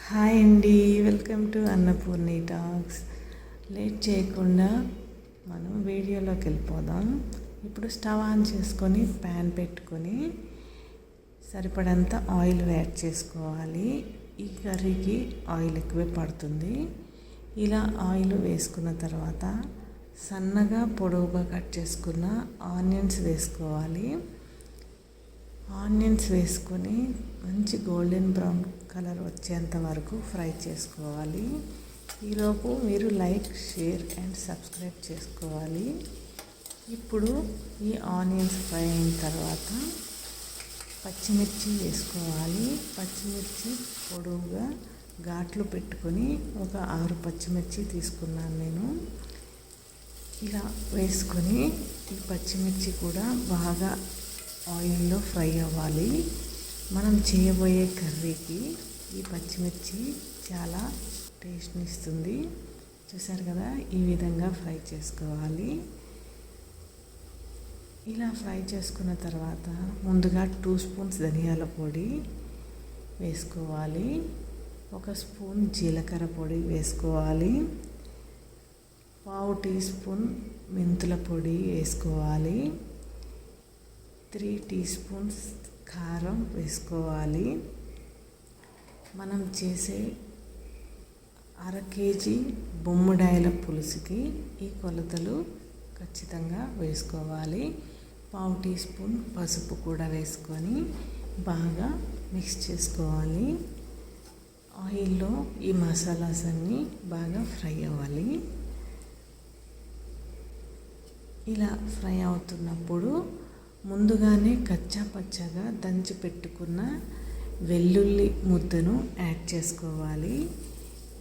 Hi అండి, welcome to Annapurni talks. Late చేయకుండా మనం వీడియోలోకి వెళ్ళిపోదాం. ఇప్పుడు స్టవ్ ఆన్ చేసుకొని ప్యాన్ పెట్టుకొని సరిపడంత ఆయిల్ యాడ్ చేసుకోవాలి. ఈ కర్రీకి ఆయిల్ ఎక్కువే పడుతుంది. ఇలా ఆయిల్ వేసుకున్న తర్వాత సన్నగా పొడవుగా కట్ చేసుకున్న ఆనియన్స్ వేసుకోవాలి. ఆనియన్స్ వేసుకొని మంచి గోల్డెన్ బ్రౌన్ కలర్ వచ్చేంత వరకు ఫ్రై చేసుకోవాలి. ఈలోపు మీరు లైక్, షేర్ అండ్ సబ్స్క్రైబ్ చేసుకోవాలి. ఇప్పుడు ఈ ఆనియన్స్ ఫ్రై అయిన తర్వాత పచ్చిమిర్చి వేసుకోవాలి. పచ్చిమిర్చి పొడవుగా ఘాట్లు పెట్టుకొని ఒక 6 పచ్చిమిర్చి తీసుకున్నాను నేను. ఇలా వేసుకొని ఈ పచ్చిమిర్చి కూడా బాగా ఆయిల్లో ఫ్రై అవ్వాలి. మనం చేయబోయే కర్రీకి ఈ పచ్చిమిర్చి చాలా టేస్ట్ని ఇస్తుంది. చూసారు కదా, ఈ విధంగా ఫ్రై చేసుకోవాలి. ఇలా ఫ్రై చేసుకున్న తర్వాత ముందుగా 2 స్పూన్స్ ధనియాల పొడి వేసుకోవాలి. 1 స్పూన్ జీలకర్ర పొడి వేసుకోవాలి. 1/2 టీ స్పూన్ మెంతుల పొడి వేసుకోవాలి. 3 టీ స్పూన్స్ కారం వేసుకోవాలి. మనం చేసే 1/2 కేజీ బొమ్మిడాయల పులుసుకి ఈ కొలతలు ఖచ్చితంగా వేసుకోవాలి. 1/2 టీ స్పూన్ పసుపు కూడా వేసుకొని బాగా మిక్స్ చేసుకోవాలి. ఆయిల్లో ఈ మసాలాస్ అన్నీ బాగా ఫ్రై అవ్వాలి. ఇలా ఫ్రై అవుతున్నప్పుడు ముందుగానే కచ్చా పచ్చగా దంచి పెట్టుకున్న వెల్లుల్లి ముద్దను యాడ్ చేసుకోవాలి.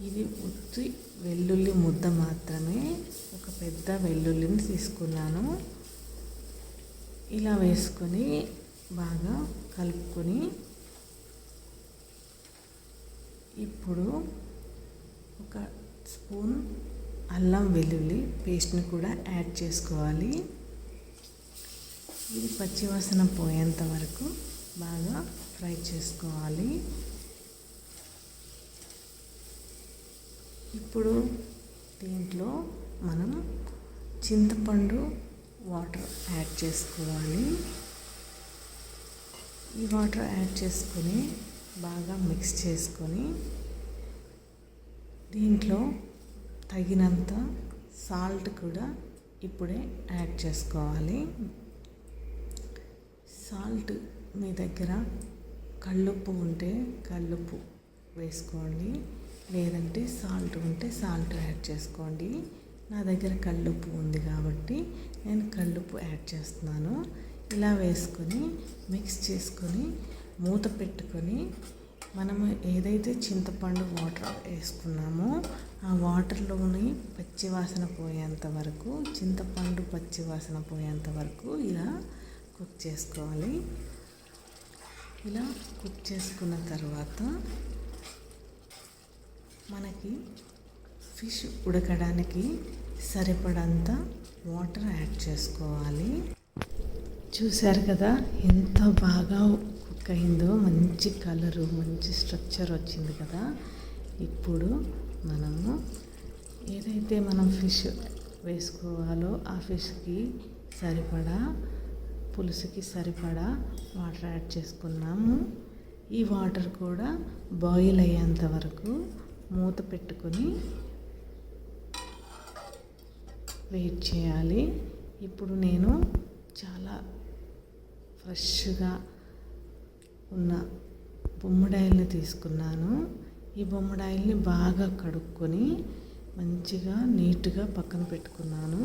ఇది ఉత్తి వెల్లుల్లి ముద్ద మాత్రమే, ఒక పెద్ద వెల్లుల్లిని తీసుకున్నాను. ఇలా వేసుకొని బాగా కలుపుకొని ఇప్పుడు 1 స్పూన్ అల్లం వెల్లుల్లి పేస్ట్ని కూడా యాడ్ చేసుకోవాలి. ఇది పచ్చివాసన పోయేంత వరకు బాగా ఫ్రై చేసుకోవాలి. ఇప్పుడు దీంట్లో మనం చింతపండు వాటర్ యాడ్ చేసుకోవాలి. ఈ వాటర్ యాడ్ చేసుకొని బాగా మిక్స్ చేసుకొని దీంట్లో తగినంత సాల్ట్ కూడా ఇప్పుడే యాడ్ చేసుకోవాలి. సాల్ట్ మీ దగ్గర కల్లుప్పు ఉంటే కల్లుప్పు వేసుకోండి, లేదంటే సాల్ట్ ఉంటే సాల్ట్ యాడ్ చేసుకోండి. నా దగ్గర కల్లుప్పు ఉంది కాబట్టి నేను కల్లుప్పు యాడ్ చేస్తున్నాను. ఇలా వేసుకొని మిక్స్ చేసుకొని మూత పెట్టుకొని మనము ఏదైతే చింతపండు వాటర్ వేసుకున్నామో ఆ వాటర్లోని పచ్చివాసన పోయేంత వరకు, చింతపండు పచ్చివాసన పోయేంత వరకు ఇలా కుక్ చేసుకోవాలి. ఇలా కుక్ చేసుకున్న తర్వాత మనకి ఫిష్ ఉడకడానికి సరిపడంత వాటర్ యాడ్ చేసుకోవాలి. చూశారు కదా ఎంత బాగా కుక్ అయిందో, మంచి కలరు, మంచి స్ట్రక్చర్ వచ్చింది కదా. ఇప్పుడు మనము ఏదైతే మనం ఫిష్ వేసుకోవాలో ఆ ఫిష్కి సరిపడా, పులుసుకి సరిపడా వాటర్ యాడ్ చేసుకున్నాము. ఈ వాటర్ కూడా బాయిల్ అయ్యేంత వరకు మూత పెట్టుకొని వెయిట్ చేయాలి. ఇప్పుడు నేను చాలా ఫ్రెష్గా ఉన్న బొమ్మిడాయల్ని తీసుకున్నాను. ఈ బొమ్మిడాయల్ని బాగా కడుక్కొని మంచిగా నీట్గా పక్కన పెట్టుకున్నాను.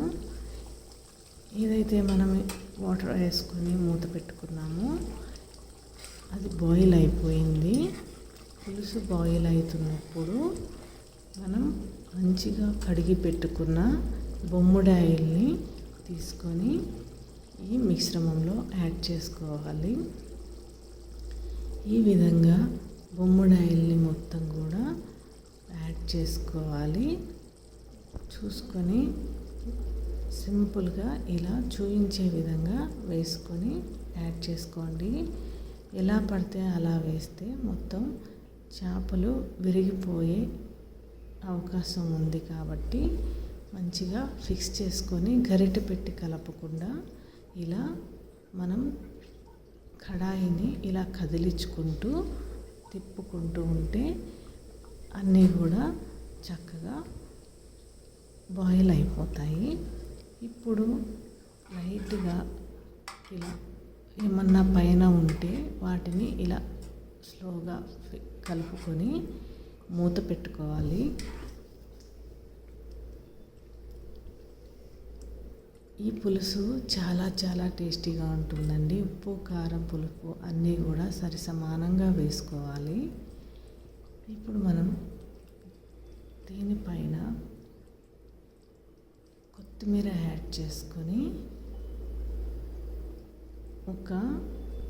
ఏదైతే మనం వాటర్ వేసుకొని మూత పెట్టుకున్నామో అది బాయిల్ అయిపోయింది. పులుసు బాయిల్ అవుతున్నప్పుడు మనం మంచిగా కడిగి పెట్టుకున్న బొమ్మిడాయల్ని తీసుకొని ఈ మిశ్రమంలో యాడ్ చేసుకోవాలి. ఈ విధంగా బొమ్మిడాయల్ని మొత్తం కూడా యాడ్ చేసుకోవాలి. చూసుకొని సింపుల్గా ఇలా చూపించే విధంగా వేసుకొని యాడ్ చేసుకోండి. ఎలా పడితే అలా వేస్తే మొత్తం చేపలు విరిగిపోయే అవకాశం ఉంది కాబట్టి మంచిగా ఫిక్స్ చేసుకొని గరిటె పెట్టి కలపకుండా ఇలా మనం కడాయిని ఇలా కదిలించుకుంటూ తిప్పుకుంటూ ఉంటే అన్నీ కూడా చక్కగా బాయిల్ అయిపోతాయి. ఇప్పుడు లైట్గా ఇలా ఏమన్నా పైన ఉంటే వాటిని ఇలా స్లోగా కలుపుకొని మూత పెట్టుకోవాలి. ఈ పులుసు చాలా చాలా టేస్టీగా ఉంటుందండి. ఉప్పు, కారం, పులుపు అన్నీ కూడా సరి సమానంగా వేసుకోవాలి. ఇప్పుడు మనం దీనిపైన కొత్తిమీర యాడ్ చేసుకొని ఒక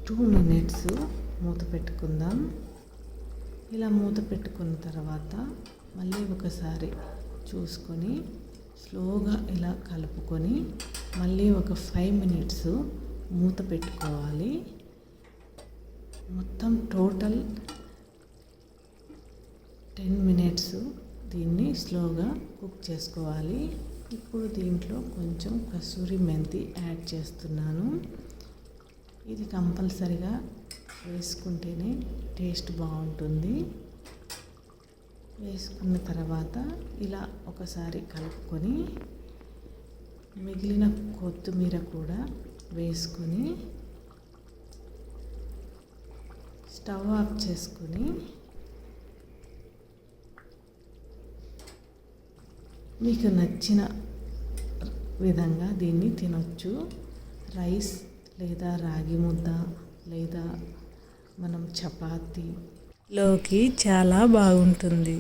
2 minutes మూత పెట్టుకుందాం. ఇలా మూత పెట్టుకున్న తర్వాత మళ్ళీ ఒకసారి చూసుకొని స్లోగా ఇలా కలుపుకొని మళ్ళీ ఒక 5 minutes మూత పెట్టుకోవాలి. మొత్తం టోటల్ 10 minutes దీన్ని స్లోగా కుక్ చేసుకోవాలి. ఇప్పుడు దీంట్లో కొంచెం కసూరి మెంతి యాడ్ చేస్తున్నాను. ఇది కంపల్సరిగా వేసుకుంటేనే టేస్ట్ బాగుంటుంది. వేసుకున్న తర్వాత ఇలా ఒకసారి కలుపుకొని మిగిలిన కొత్తిమీర కూడా వేసుకొని స్టవ్ ఆఫ్ చేసుకొని మీకు నచ్చిన విధంగా దీన్ని తినొచ్చు. రైస్ లేదా రాగి ముద్ద లేదా మనం చపాతీలోకి చాలా బాగుంటుంది.